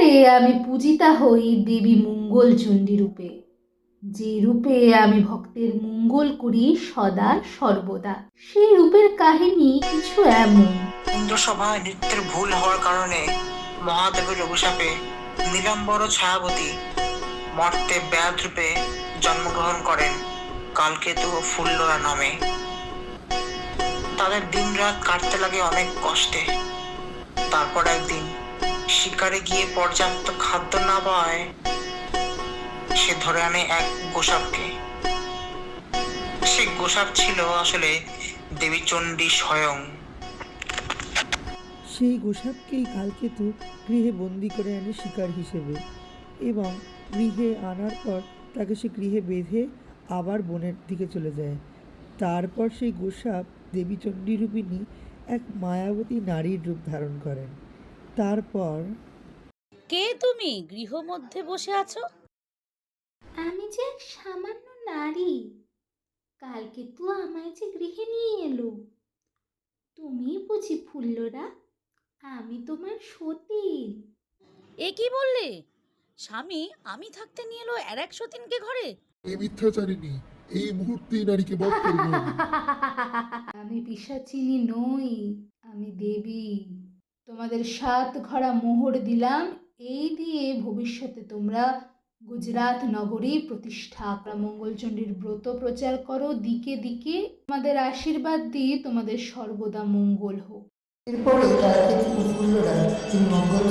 এবারে আমি পূজিতা হই দেবী মঙ্গলচণ্ডী রূপে, যে রূপে আমি ভক্তের মঙ্গল করি সদা সর্বদা। সেই রূপের কাহিনী কিছু এমন। ইন্দ্রসভায় নৃত্যের ভুল হওয়ার কারণে মহাদেবের অভিশাপে নীলাম্বর ছায়াবতী মর্তে ব্যাধ রূপে জন্মগ্রহণ করেন কালকেতু ও ফুল্লরা নামে। তাদের দিন রাত কাটতে লাগে অনেক কষ্টে। তারপর একদিন শিকারে গিয়ে পর্যাপ্ত খাদ্য না পাওয়ায় সে ধরে আনে এক গোসাপকে। সে গোসাপ ছিল আসলে দেবী চণ্ডী স্বয়ং। সেই গোসাপকেই কালকেতু গৃহে বন্দি করে আনে শিকার হিসেবে, এবং গৃহে আনার পর তাকে সে গৃহে বেঁধে আবার বনের দিকে চলে যায়। তারপর সেই গোসাপ দেবী চণ্ডীরূপিণী এক মায়াবতী নারীর রূপ ধারণ করেন। তারপর কে তুমি গৃহমধ্যে বসে আছো? আমি যে এক সামান্য নারী, কালকে তো আমায় যে গৃহে নিয়ে এলো। তুমি বুঝি ফুল্লরা? আমি তোমার সতীন। এ কি বললে? স্বামী আমি থাকতে নিয়ে এলো আর এক সতীনকে ঘরে? এই মিথ্যাচারিণী, এই মুহূর্তেই নারীকে বধ করবে হবে। আমি পিশাচিনী নই, আমি দেবী। তোমাদের 7 ঘড়া মোহর দিলাম, এই দিয়ে ভবিষ্যতে তোমরা গুজরাট নগরী প্রতিষ্ঠা মঙ্গলচণ্ডীর ব্রত প্রচার করো দিকে দিকে। তোমাদের আশীর্বাদ দিয়ে তোমাদের সর্বদা মঙ্গল হোক। এরপরে কালকেতু ও ফুল্লরা তিনি মঙ্গল